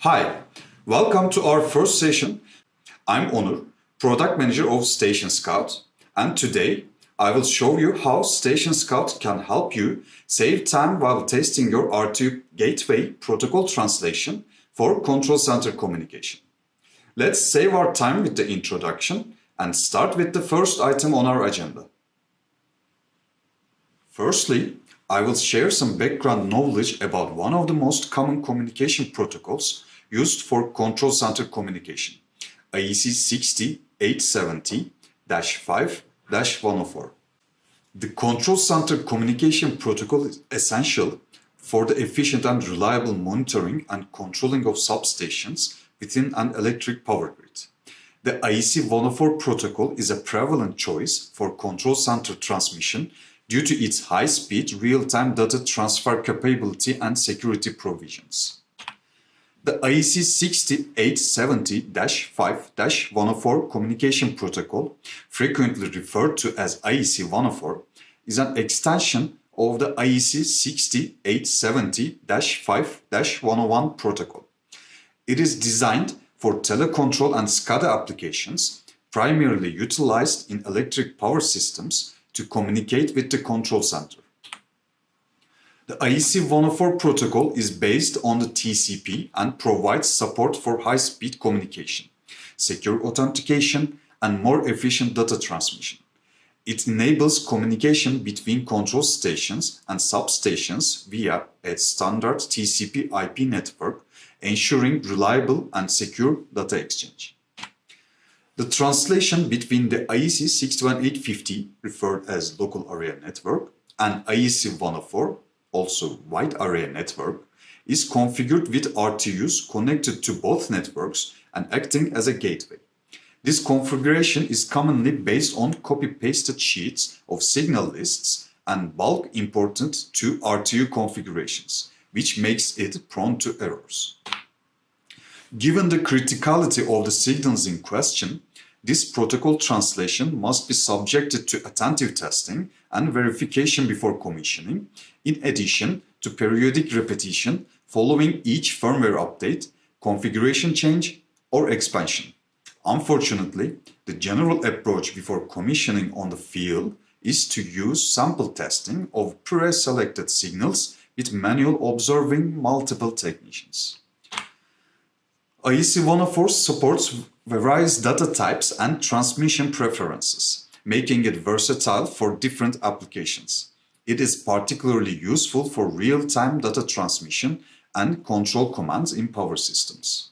Hi, welcome to our first session. I'm Onur, Product Manager of StationScout, and today I will show you how StationScout can help you save time while testing your RTU gateway protocol translation for control center communication. Let's save our time with the introduction and start with the first item on our agenda. Firstly, I will share some background knowledge about one of the most common communication protocols used for control center communication, IEC 60870-5-104. The control center communication protocol is essential for the efficient and reliable monitoring and controlling of substations within an electric power grid. The IEC 104 protocol is a prevalent choice for control center transmission due to its high-speed real-time data transfer capability and security provisions. The IEC 60870-5-104 communication protocol, frequently referred to as IEC 104, is an extension of the IEC 60870-5-101 protocol. It is designed for telecontrol and SCADA applications, primarily utilized in electric power systems to communicate with the control center. The IEC 104 protocol is based on the TCP and provides support for high-speed communication, secure authentication, and more efficient data transmission. It enables communication between control stations and substations via a standard TCP IP network, ensuring reliable and secure data exchange. The translation between the IEC 61850, referred as Local Area Network, and IEC 104, also Wide Area Network, is configured with RTUs connected to both networks and acting as a gateway. This configuration is commonly based on copy-pasted sheets of signal lists and bulk imported to RTU configurations, which makes it prone to errors. Given the criticality of the signals in question, this protocol translation must be subjected to attentive testing and verification before commissioning, in addition to periodic repetition following each firmware update, configuration change, or expansion. Unfortunately, the general approach before commissioning on the field is to use sample testing of pre-selected signals with manual observing multiple technicians. IEC 104 supports various data types and transmission preferences, making it versatile for different applications. It is particularly useful for real-time data transmission and control commands in power systems.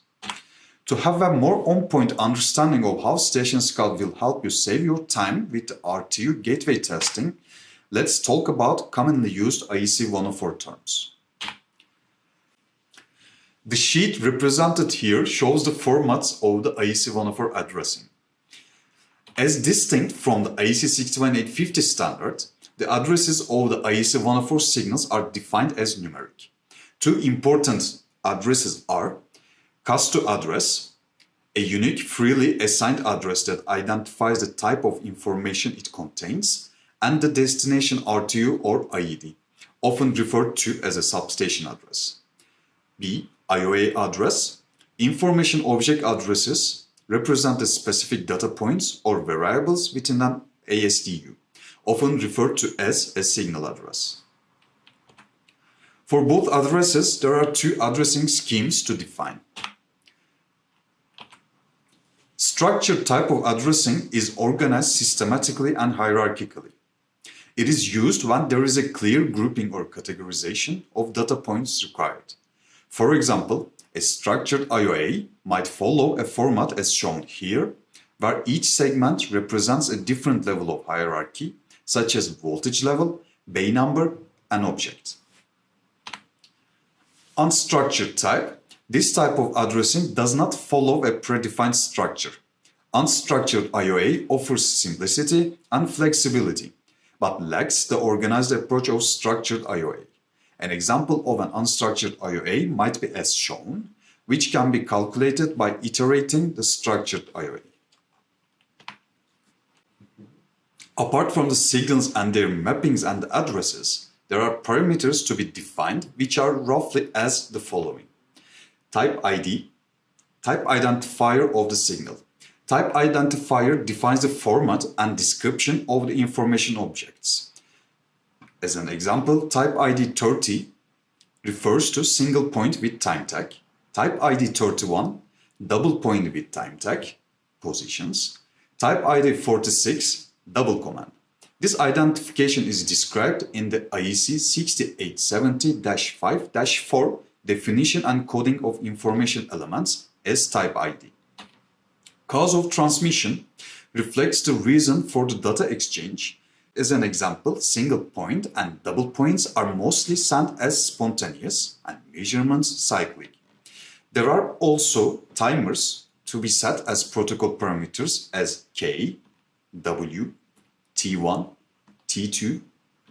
To have a more on-point understanding of how StationScout will help you save your time with RTU gateway testing, let's talk about commonly used IEC 104 terms. The sheet represented here shows the formats of the IEC 104 addressing. As distinct from the IEC 61850 standard, the addresses of the IEC 104 signals are defined as numeric. Two important addresses are cast to address, a unique freely assigned address that identifies the type of information it contains, and the destination RTU or IED, often referred to as a substation address. B. IOA address. Information object addresses represent the specific data points or variables within an ASDU, often referred to as a signal address. For both addresses, there are two addressing schemes to define. Structured type of addressing is organized systematically and hierarchically. It is used when there is a clear grouping or categorization of data points required. For example, a structured IOA might follow a format as shown here, where each segment represents a different level of hierarchy, such as voltage level, bay number, and object. Unstructured type. This type of addressing does not follow a predefined structure. Unstructured IOA offers simplicity and flexibility, but lacks the organized approach of structured IOA. An example of an unstructured IOA might be as shown, which can be calculated by iterating the structured IOA. Apart from the signals and their mappings and addresses, there are parameters to be defined which are roughly as the following. Type ID, type identifier of the signal. Type identifier defines the format and description of the information objects. As an example, type ID 30 refers to single point with time tag. Type ID 31, double point with time tag, positions. Type ID 46, double command. This identification is described in the IEC 6870-5-4 definition and coding of information elements as type ID. Cause of transmission reflects the reason for the data exchange. As an example, single point and double points are mostly sent as spontaneous and measurements cyclic. There are also timers to be set as protocol parameters as K, W, T1, T2,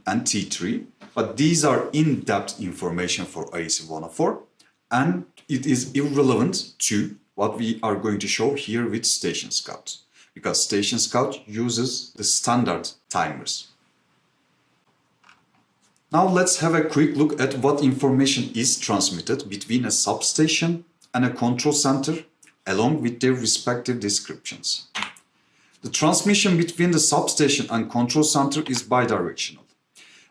and T3, but these are in-depth information for IEC 104, and it is irrelevant to what we are going to show here with StationScout, because StationScout uses the standard timers. Now let's have a quick look at what information is transmitted between a substation and a control center, along with their respective descriptions. The transmission between the substation and control center is bidirectional.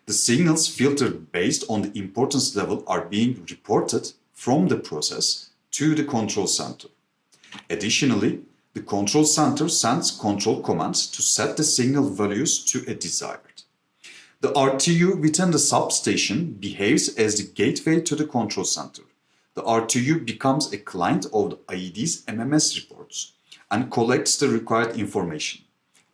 The signals filtered based on the importance level are being reported from the process to the control center. Additionally, the control center sends control commands to set the signal values to a desired. The RTU within the substation behaves as the gateway to the control center. The RTU becomes a client of the IED's MMS reports and collects the required information.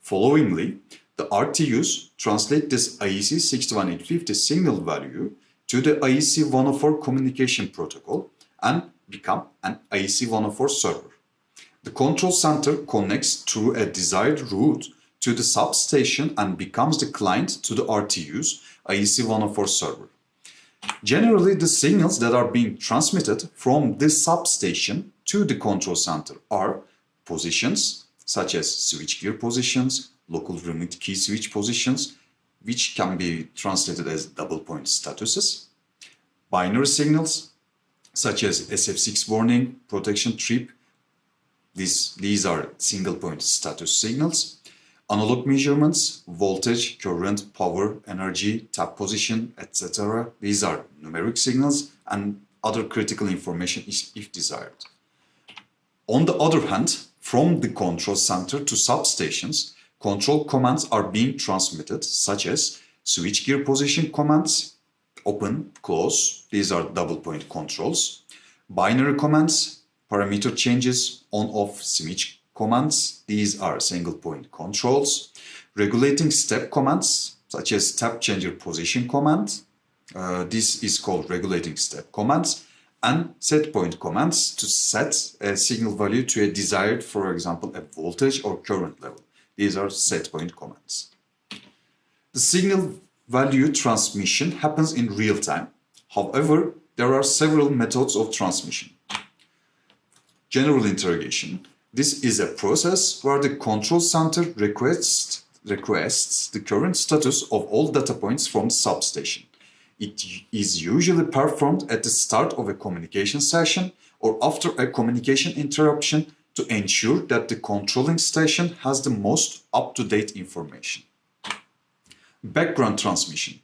Followingly, the RTUs translate this IEC 61850 signal value to the IEC 104 communication protocol and become an IEC 104 server. The control center connects through a desired route to the substation and becomes the client to the RTU's IEC 104 server. Generally, the signals that are being transmitted from this substation to the control center are positions, such as switchgear positions, local remote key switch positions, which can be translated as double point statuses, binary signals, such as SF6 warning, protection trip. These are single point status signals. Analog measurements, voltage, current, power, energy, tap position, etc. These are numeric signals and other critical information if desired. On the other hand, from the control center to substations, control commands are being transmitted, such as switchgear position commands, open, close, these are double point controls, binary commands, parameter changes, on-off switch commands, these are single point controls, regulating step commands, such as step changer position command, this is called regulating step commands, and set point commands to set a signal value to a desired, for example, a voltage or current level. These are set point commands. The signal value transmission happens in real time. However, there are several methods of transmission. General interrogation. This is a process where the control center requests the current status of all data points from the substation. It is usually performed at the start of a communication session or after a communication interruption to ensure that the controlling station has the most up-to-date information. Background transmission.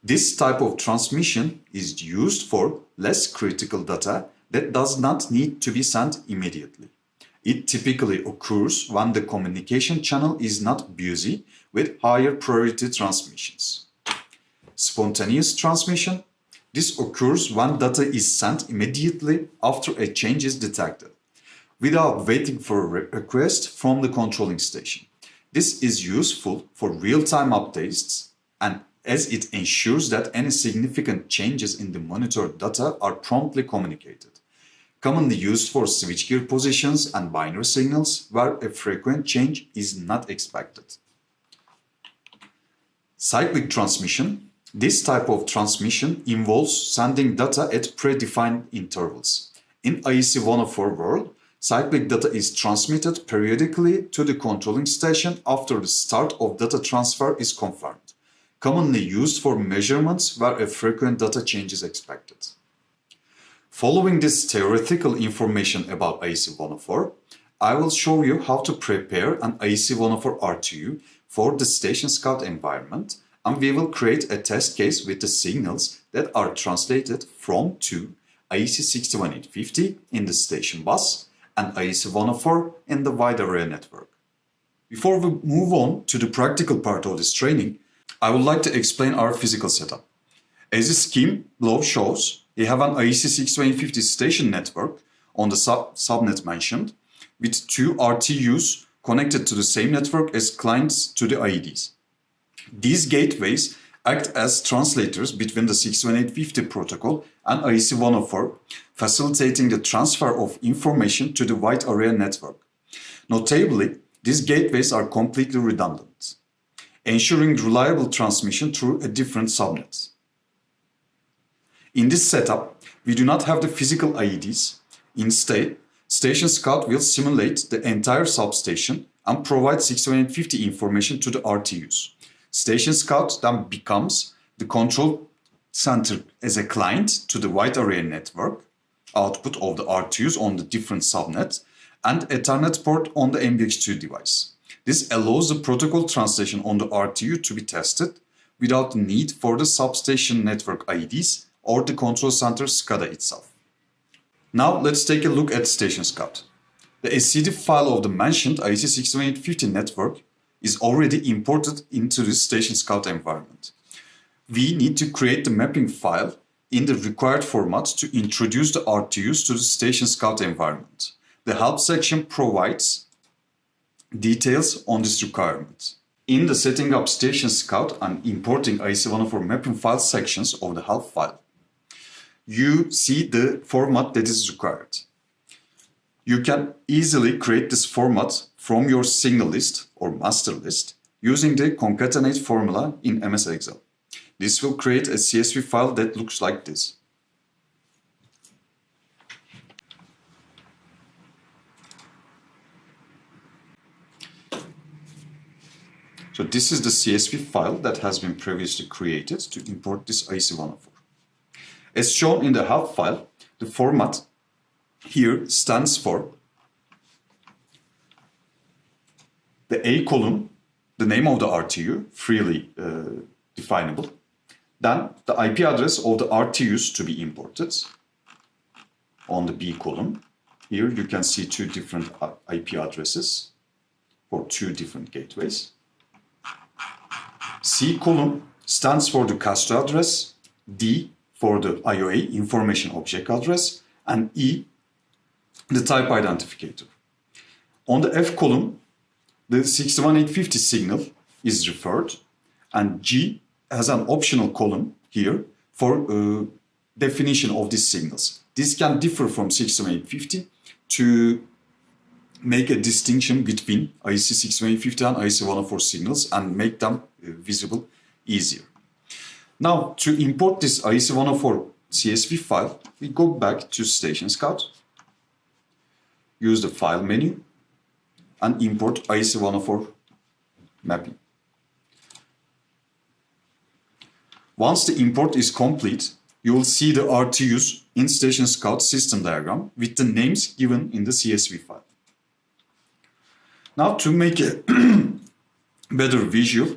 This type of transmission is used for less critical data that does not need to be sent immediately. It typically occurs when the communication channel is not busy with higher priority transmissions. Spontaneous transmission. This occurs when data is sent immediately after a change is detected, without waiting for a request from the controlling station. This is useful for real-time updates and as it ensures that any significant changes in the monitored data are promptly communicated. Commonly used for switchgear positions and binary signals where a frequent change is not expected. Cyclic transmission. This type of transmission involves sending data at predefined intervals. In IEC 104 world, cyclic data is transmitted periodically to the controlling station after the start of data transfer is confirmed, commonly used for measurements where a frequent data change is expected. Following this theoretical information about IEC104, I will show you how to prepare an IEC104 RTU for the StationScout environment, and we will create a test case with the signals that are translated from to IEC61850 in the station bus and IEC104 in the wide area network. Before we move on to the practical part of this training, I would like to explain our physical setup. As the scheme below shows, we have an IEC61850 station network on the subnet mentioned, with two RTUs connected to the same network as clients to the IEDs. These gateways act as translators between the 61850 protocol and IEC104, facilitating the transfer of information to the wide area network. Notably, these gateways are completely redundant, ensuring reliable transmission through a different subnet. In this setup, we do not have the physical IEDs. Instead, StationScout will simulate the entire substation and provide 61850 information to the RTUs. StationScout then becomes the control center as a client to the wide area network, output of the RTUs on the different subnets, and Ethernet port on the MBX2 device. This allows the protocol translation on the RTU to be tested without the need for the substation network IEDs or the control center SCADA itself. Now let's take a look at StationScout. The SCD file of the mentioned IEC61850 network is already imported into the StationScout environment. We need to create the mapping file in the required format to introduce the RTUs to the StationScout environment. The help section provides details on this requirement. In the setting up StationScout and importing IEC104 mapping file sections of the help file, you see the format that is required. You can easily create this format from your signal list or master list using the concatenate formula in MS Excel. This will create a CSV file that looks like this. So this is the CSV file that has been previously created to import this IEC104. As shown in the help file, the format here stands for the A column, the name of the RTU, freely definable. Then the IP address of the RTUs to be imported on the B column. Here you can see two different IP addresses for two different gateways. C column stands for the casto address, D for the IOA, information object address, and E, the type identificator. On the F column, the 61850 signal is referred, and G has an optional column here for definition of these signals. This can differ from 61850 to make a distinction between IEC61850 and IEC104 signals and make them visible easier. Now, to import this IEC104 CSV file, we go back to StationScout, use the File menu, and import IEC104 mapping. Once the import is complete, you will see the RTUs in StationScout system diagram with the names given in the CSV file. Now, to make a better visual,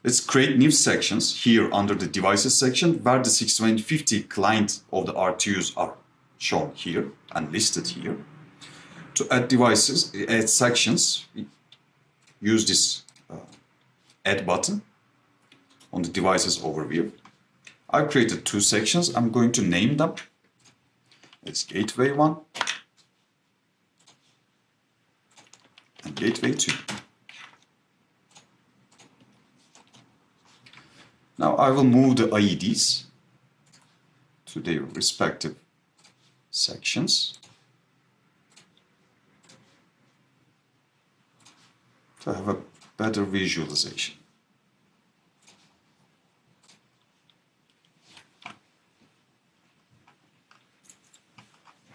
let's create new sections here under the devices section where the 61850 client of the RTUs are shown here and listed here. To add devices, add sections, we use this add button on the devices overview. I've created two sections. I'm going to name them. It's Gateway 1 and Gateway 2. Now I will move the IEDs to their respective sections to have a better visualization.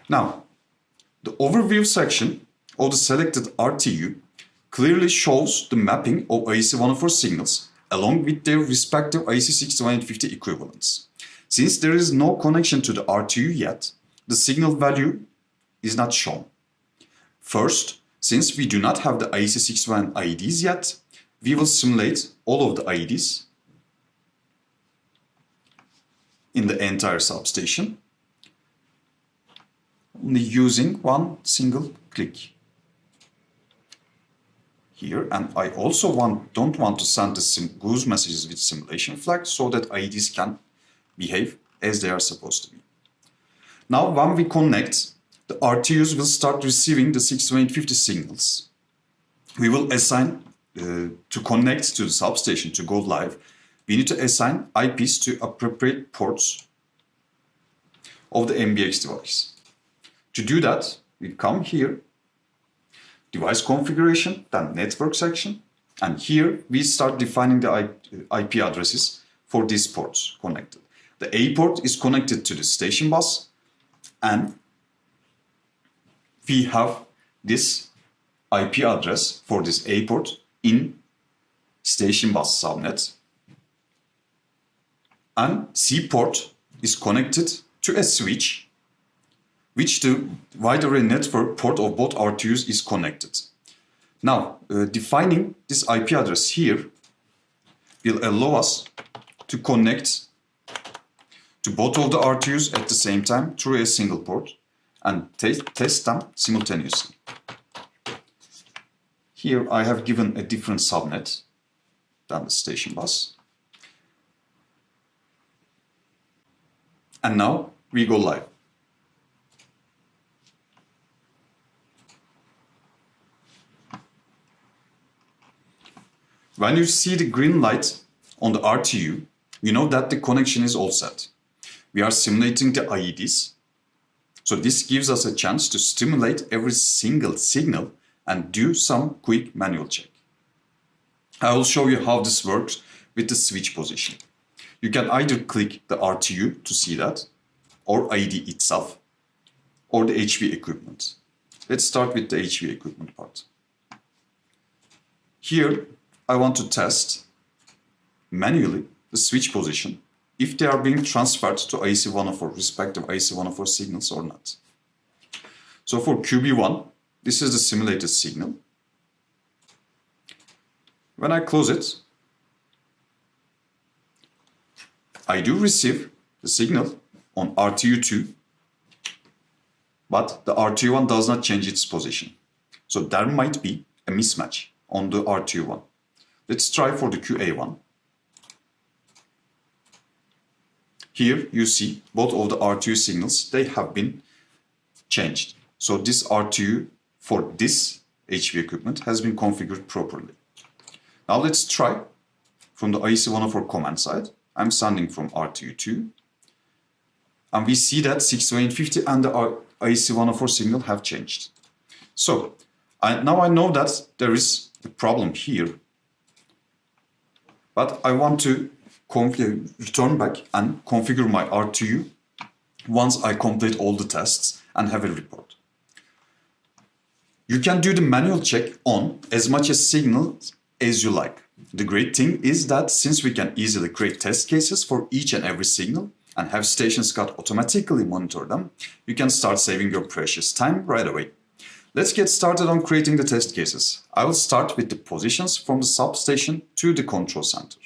Now, the overview section of the selected RTU clearly shows the mapping of IEC104 signals along with their respective IEC61850 equivalents. Since there is no connection to the RTU yet, the signal value is not shown. First, since we do not have the IEC601 IEDs yet, we will simulate all of the IEDs in the entire substation only using one single click here. And I also don't want to send the goose messages with simulation flag so that IEDs can behave as they are supposed to be. Now when we connect, the RTUs will start receiving the 62850 signals. We will assign to connect to the substation to go live. We need to assign IPs to appropriate ports of the MBX device. To do that, we come here, device configuration, then network section, and here we start defining the IP addresses for these ports connected. The A port is connected to the station bus, and we have this IP address for this A port in station bus subnet. And C port is connected to a switch, which the wide array network port of both RTUs is connected. Now, defining this IP address here will allow us to connect to both of the RTUs at the same time through a single port and test them simultaneously. Here I have given a different subnet than the station bus. And now we go live. When you see the green light on the RTU, you know that the connection is all set. We are simulating the IEDs. So this gives us a chance to stimulate every single signal and do some quick manual check. I will show you how this works with the switch position. You can either click the RTU to see that, or IED itself, or the HV equipment. Let's start with the HV equipment part. Here, I want to test manually the switch position if they are being transferred to IEC104, respective IEC104 signals or not. So for QB1, this is the simulated signal. When I close it, I do receive the signal on RTU2, but the RTU1 does not change its position. So there might be a mismatch on the RTU1. Let's try for the QA1. Here you see both of the RTU signals, they have been changed. So this RTU for this HV equipment has been configured properly. Now let's try from the IEC104 command side. I'm sending from RTU2. And we see that 62850 and the IEC104 signal have changed. So now I know that there is a problem here. But I want to return back and configure my RTU once I complete all the tests and have a report. You can do the manual check on as much as signals as you like. The great thing is that since we can easily create test cases for each and every signal and have StationScout automatically monitor them, you can start saving your precious time right away. Let's get started on creating the test cases. I will start with the positions from the substation to the control center.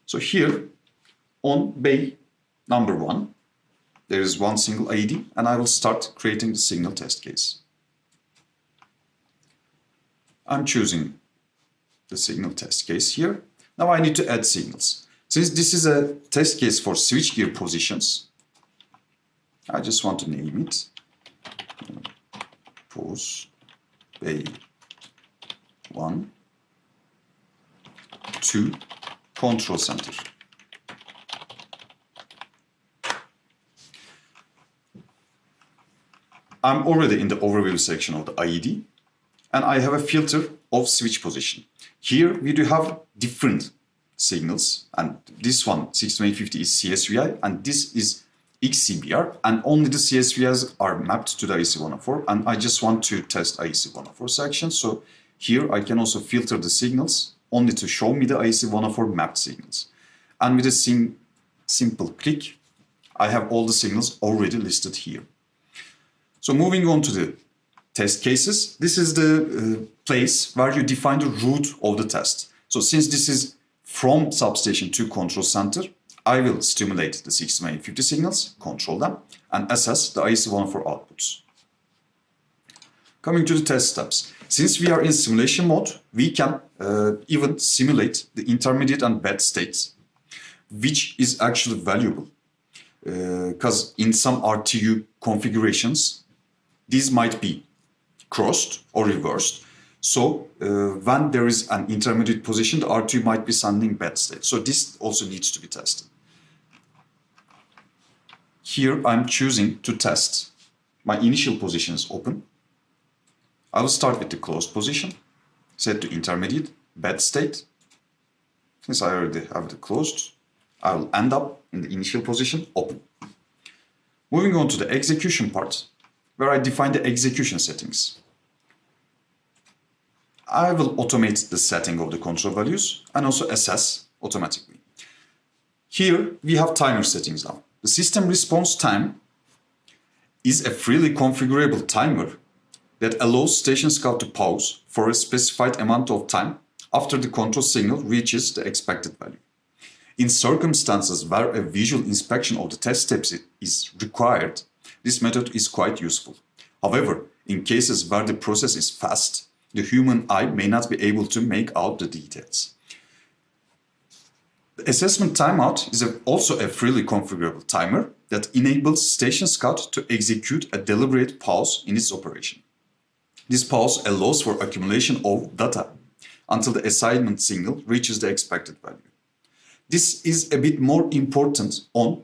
So here on bay number 1, there is one single IED, and I will start creating the signal test case. I'm choosing the signal test case here. Now I need to add signals. Since this is a test case for switchgear positions, I just want to name it pos bay 1 to control center. I'm already in the overview section of the IED, and I have a filter of switch position. Here we do have different signals, and this one 62850 is CSVI, and this is XCBR, and only the CSVIs are mapped to the IEC104, and I just want to test IEC104 section. So here I can also filter the signals only to show me the IEC104 mapped signals. And with a simple click, I have all the signals already listed here. So moving on to the test cases, this is the place where you define the route of the test. So since this is from substation to control center, I will stimulate the 6150 signals, control them, and assess the IC104 outputs. Coming to the test steps. Since we are in simulation mode, we can even simulate the intermediate and bed states, which is actually valuable. Because in some RTU configurations, these might be crossed or reversed. So when there is an intermediate position, the RTU might be sending bed state. So this also needs to be tested. Here I'm choosing to test my initial position is open. I will start with the closed position, set to intermediate, bed state. Since I already have the closed, I will end up in the initial position, open. Moving on to the execution part, where I define the execution settings. I will automate the setting of the control values and also assess automatically. Here we have timer settings now. The system response time is a freely configurable timer that allows StationScout to pause for a specified amount of time after the control signal reaches the expected value. In circumstances where a visual inspection of the test steps is required, this method is quite useful. However, in cases where the process is fast, the human eye may not be able to make out the details. The assessment timeout is also a freely configurable timer that enables StationScout to execute a deliberate pause in its operation. This pause allows for accumulation of data until the assignment signal reaches the expected value. This is a bit more important on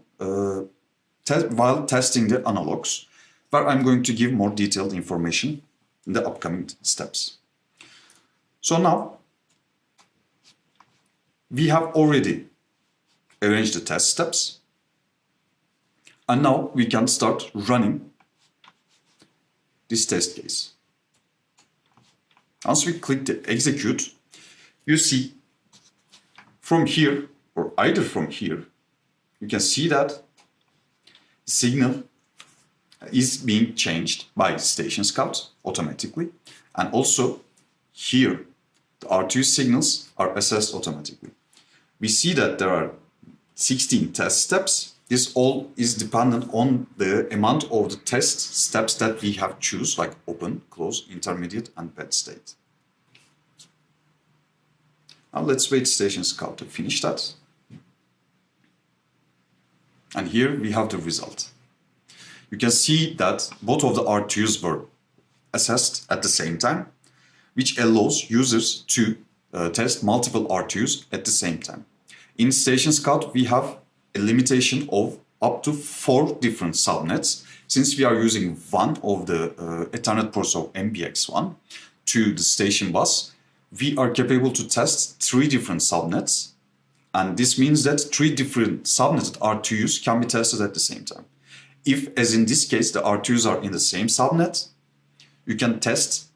while testing the analogs, where I'm going to give more detailed information in the upcoming steps. So now, we have already arranged the test steps, and now we can start running this test case. Once we click the execute, you see from here, or either from here, you can see that the signal is being changed by StationScout automatically, and also here the RTU signals are assessed automatically. We see that there are 16 test steps. This all is dependent on the amount of the test steps that we have choose, like open, close, intermediate, and bed state. Now let's wait StationScout to finish that. And here we have the result. You can see that both of the RTUs were assessed at the same time, which allows users to test multiple RTUs at the same time. In StationScout, we have a limitation of up to 4 different subnets. Since we are using one of the Ethernet ports of MBX1 to the station bus, we are capable to test 3 different subnets. And this means that 3 different subnetted RTUs can be tested at the same time. If, as in this case, the RTUs are in the same subnet, you can test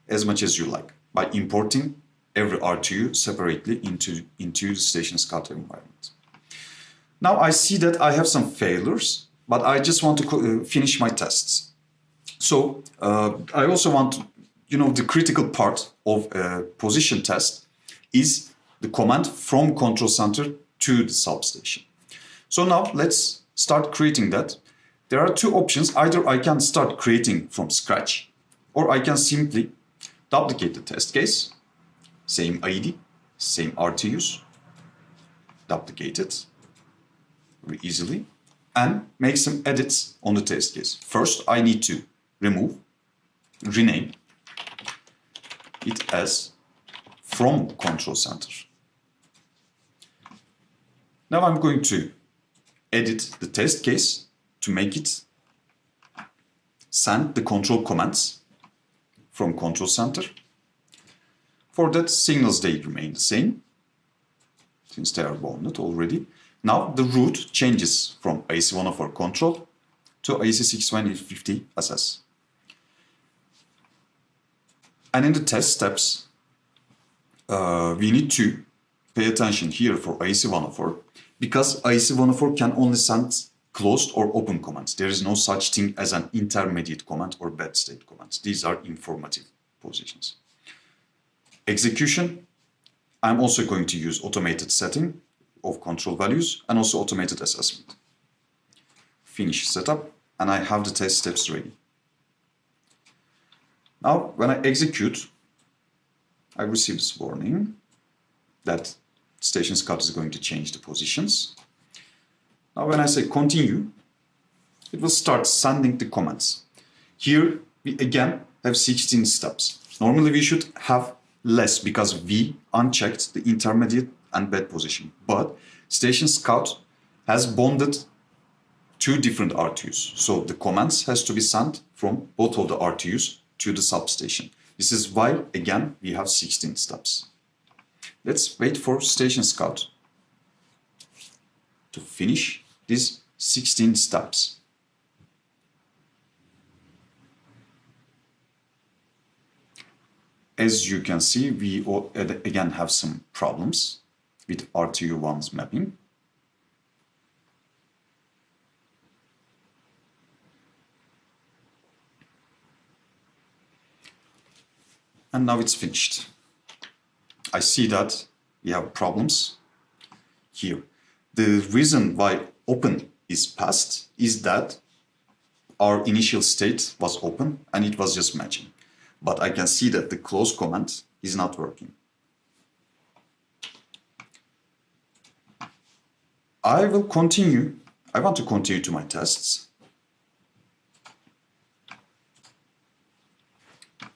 as much as you like by importing every RTU separately into the StationScout environment. Now I see that I have some failures, but I just want to finish my tests. So I also want to, the critical part of a position test is the command from control center to the substation. So now let's start creating that. There are 2 options. Either I can start creating from scratch, or I can simply duplicate the test case, same ID, same RTUs, duplicate it very easily, and make some edits on the test case. First, I need to rename it as from control center. Now I'm going to edit the test case to make it send the control commands from control center. For that, signals, they remain the same, since they are bounded already. Now the route changes from IC104 control to IC6150 assess. And in the test steps, we need to pay attention here for IC104, because IC104 can only send closed or open commands. There is no such thing as an intermediate command or bad state commands. These are informative positions. Execution, I'm also going to use automated setting of control values and also automated assessment. Finish setup, and I have the test steps ready. Now, when I execute, I receive this warning that StationScout is going to change the positions. Now, when I say continue, it will start sending the commands. Here, we again have 16 steps. Normally, we should have less because we unchecked the intermediate and bad position. But StationScout has bonded two different RTUs. So the commands has to be sent from both of the RTUs to the substation. This is why, again, we have 16 steps. Let's wait for StationScout to finish these 16 steps. As you can see, we again have some problems with RTU1's mapping. And now it's finished. I see that we have problems here. The reason why open is passed is that our initial state was open and it was just matching. But I can see that the close command is not working. I want to continue to my tests.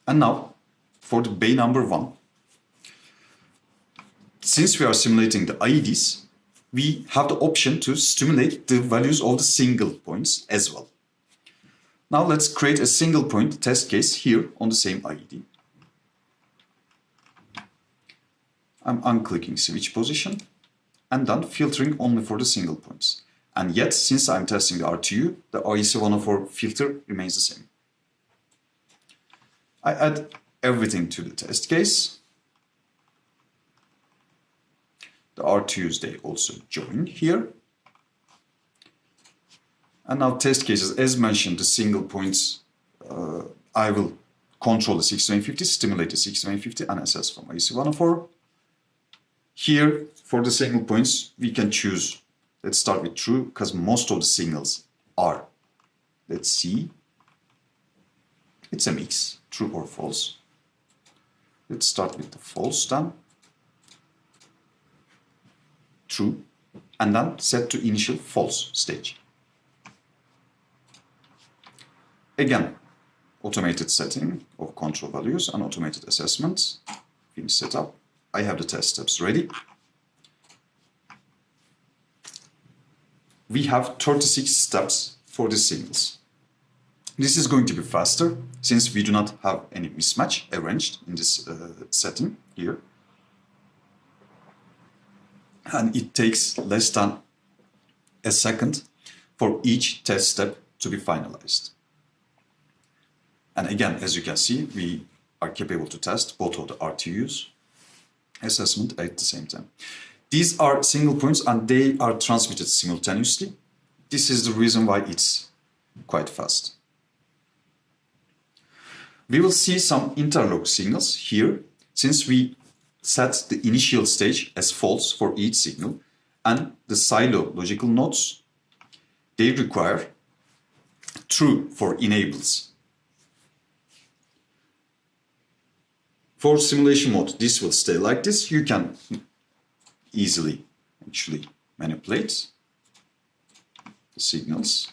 And now, for the bay number 1, since we are simulating the IEDs, we have the option to stimulate the values of the single points as well. Now let's create a single point test case here on the same IED. I'm unclicking switch position and then filtering only for the single points. And yet, since I'm testing the RTU, the IEC104 filter remains the same. I add everything to the test case. The RTUs, they also join here. And now test cases, as mentioned, the single points, I will control the 6950, stimulate the 6950 and assess from IEC104. Here, for the single points, we can choose, let's start with true, because most of the signals are. Let's see. It's a mix, true or false. Let's start with the false then. True, and then set to initial false stage. Again, automated setting of control values and automated assessments. Finish setup. I have the test steps ready. We have 36 steps for the signals. This is going to be faster since we do not have any mismatch arranged in this setting here. And it takes less than a second for each test step to be finalized. And again, as you can see, we are capable to test both of the RTUs assessment at the same time. These are single points and they are transmitted simultaneously. This is the reason why it's quite fast. We will see some interlock signals here since we set the initial stage as false for each signal, and the silo logical nodes, they require true for enables. For simulation mode, this will stay like this. You can easily actually manipulate the signals,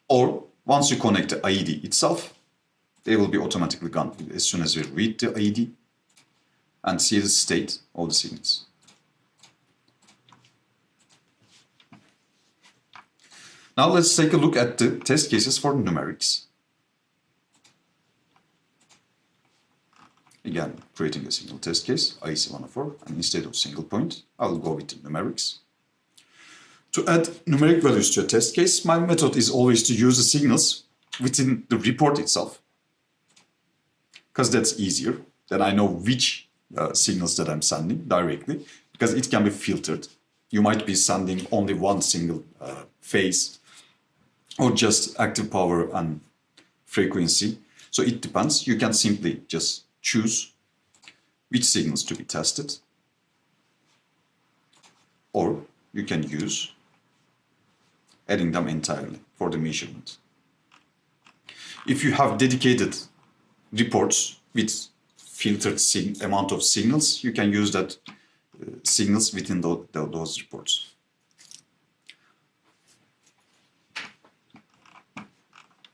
or once you connect the IED itself, they will be automatically gone as soon as we read the IED and see the state of the signals. Now let's take a look at the test cases for numerics. Again, creating a single test case, IEC104, and instead of single point, I will go with the numerics. To add numeric values to a test case, my method is always to use the signals within the report itself, because that's easier. Then I know which signals that I'm sending directly, because it can be filtered. You might be sending only one single phase or just active power and frequency. So it depends. You can simply just choose which signals to be tested, or you can use adding them entirely for the measurement. If you have dedicated reports with filtered amount of signals, you can use that signals within those reports.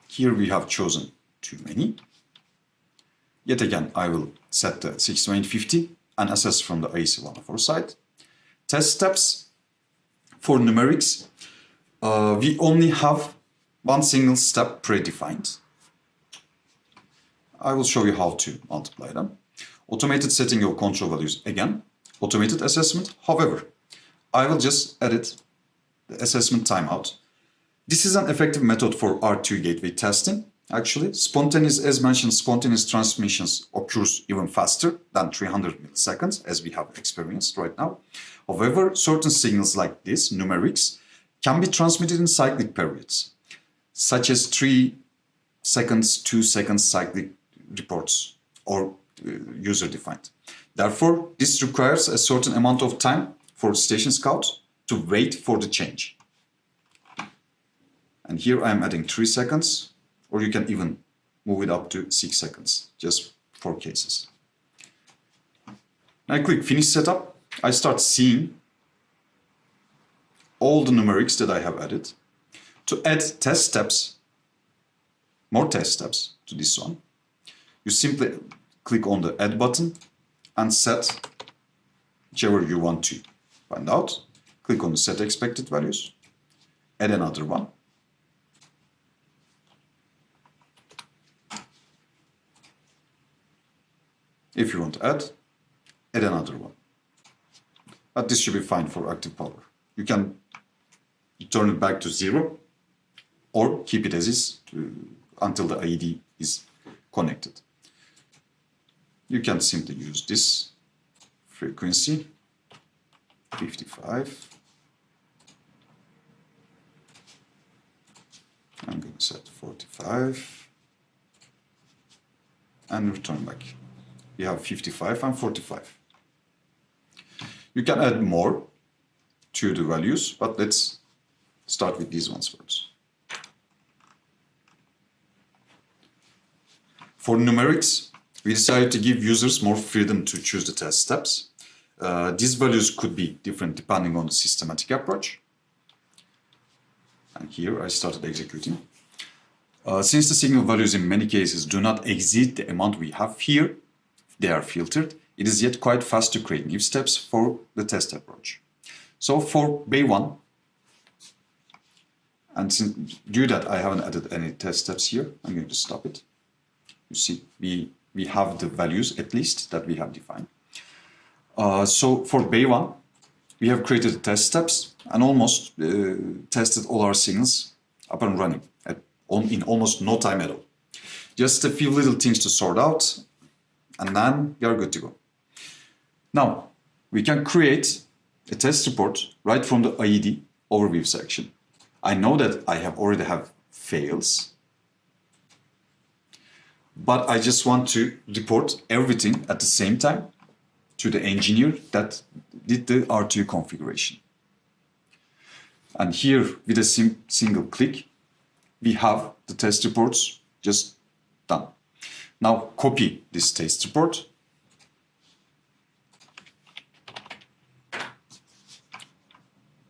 Here we have chosen too many. Yet again, I will set the 62850 and assess from the IEC104 side. Test steps for numerics. We only have one single step predefined. I will show you how to multiply them. Automated setting of control values, again, automated assessment. However, I will just edit the assessment timeout. This is an effective method for RTU gateway testing. Actually, spontaneous, as mentioned, spontaneous transmissions occurs even faster than 300 milliseconds, as we have experienced right now. However, certain signals like this, numerics, can be transmitted in cyclic periods, such as 3 seconds, 2 seconds cyclic reports or user-defined. Therefore, this requires a certain amount of time for StationScout to wait for the change. And here I am adding 3 seconds, or you can even move it up to 6 seconds, just for cases. Now I click Finish Setup. I start seeing all the numerics that I have added. To add test steps, more test steps to this one, you simply click on the Add button and set whichever you want to find out. Click on the Set Expected Values, add another one. If you want to add another one. But this should be fine for active power. You can turn it back to 0 or keep it as is until the IED is connected. You can simply use this frequency, 55. I'm going to set 45 and return back. We have 55 and 45. You can add more to the values, but let's start with these ones first. For numerics, we decided to give users more freedom to choose the test steps. These values could be different depending on the systematic approach. And here I started executing. Since the signal values in many cases do not exceed the amount we have here, they are filtered, it is yet quite fast to create new steps for the test approach. So for Bay 1, and due that I haven't added any test steps here, I'm going to stop it. You see, we have the values at least that we have defined. So for Bay 1, we have created test steps and almost tested all our signals up and running in almost no time at all. Just a few little things to sort out, and then we are good to go. Now, we can create a test report right from the IED overview section. I know that I already have fails, but I just want to report everything at the same time to the engineer that did the RTU configuration. And here, with a single click, we have the test reports just done. Now copy this test report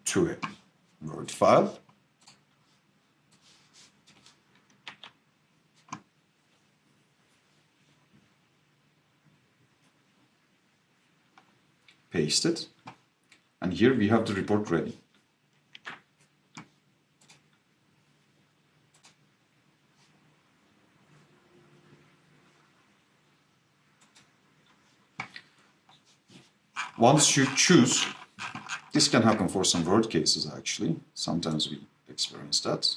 to a Word file. Paste it, and here we have the report ready. Once you choose, this can happen for some word cases actually, sometimes we experience that.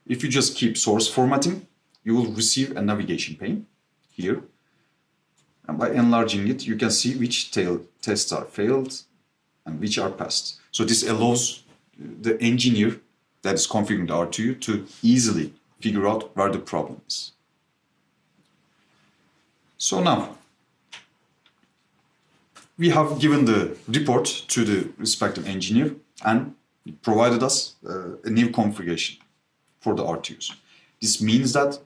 If you just keep source formatting, you will receive a navigation pane here. And by enlarging it, you can see which tests are failed and which are passed. So this allows the engineer that is configuring the RTU to easily figure out where the problem is. So now, we have given the report to the respective engineer and provided us a new configuration for the RTUs. This means that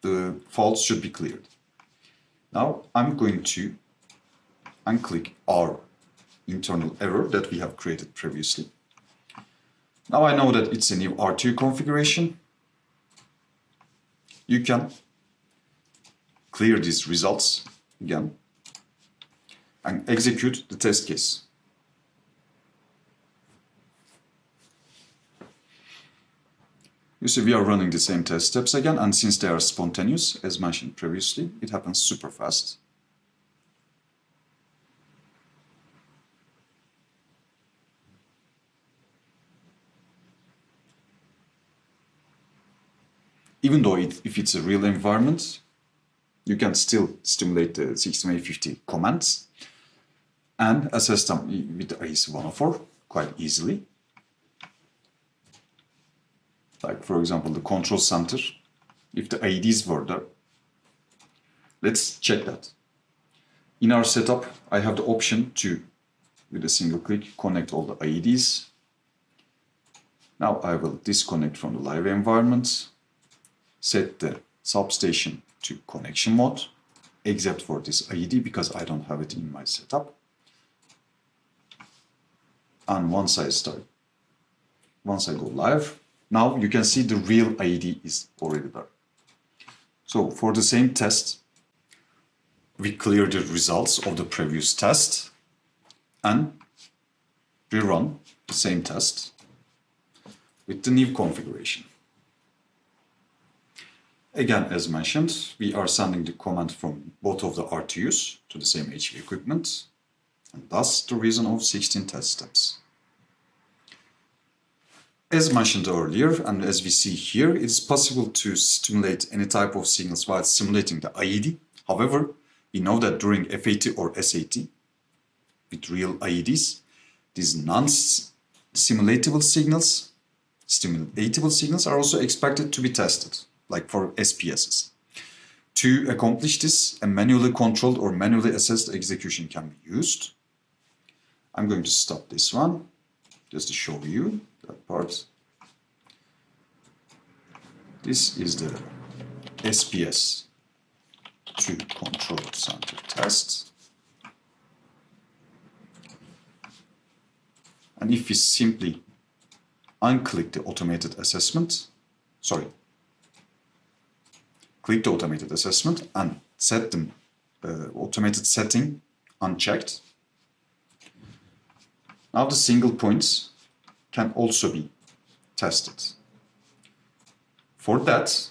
the faults should be cleared. Now I'm going to unclick our internal error that we have created previously. Now I know that it's a new RTU configuration. You can clear these results again and execute the test case. You see we are running the same test steps again, and since they are spontaneous, as mentioned previously, it happens super fast. Even though if it's a real environment, you can still stimulate the 16A50 commands and assess them with the IEC104 quite easily. Like for example, the control center, if the IEDs were there. Let's check that. In our setup, I have the option to, with a single click, connect all the IEDs. Now I will disconnect from the live environment, set the substation to connection mode, except for this IED because I don't have it in my setup. And once I go live, now you can see the real IED is already there. So for the same test, we clear the results of the previous test and rerun the same test with the new configuration. Again, as mentioned, we are sending the command from both of the RTUs to the same HV equipment, and thus the reason of 16 test steps. As mentioned earlier, and as we see here, it is possible to stimulate any type of signals while simulating the IED. However, we know that during FAT or SAT, with real IEDs, these non-simulatable signals, stimulatable signals are also expected to be tested, like for SPSs. To accomplish this, a manually controlled or manually assessed execution can be used. I'm going to stop this one, just to show you that part. This is the SPS to control center test. And if we simply unclick the automated assessment, click the automated assessment and set the automated setting unchecked. Now the single points can also be tested. For that,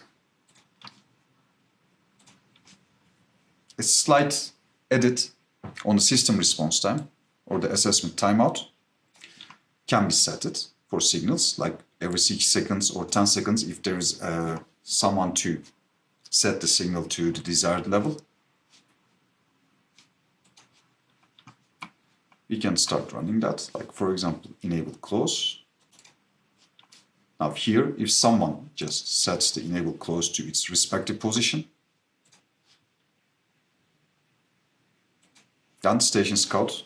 a slight edit on the system response time or the assessment timeout can be set for signals, like every 6 seconds or 10 seconds if there is someone to set the signal to the desired level. We can start running that, like for example, enable close. Now here, if someone just sets the enable close to its respective position, then StationScout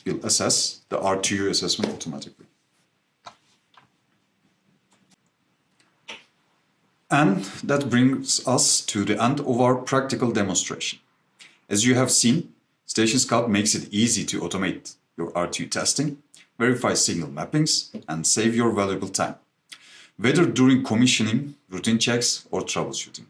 will assess the RTU assessment automatically. And that brings us to the end of our practical demonstration. As you have seen, StationScout makes it easy to automate your RTU testing, verify signal mappings, and save your valuable time, whether during commissioning, routine checks, or troubleshooting.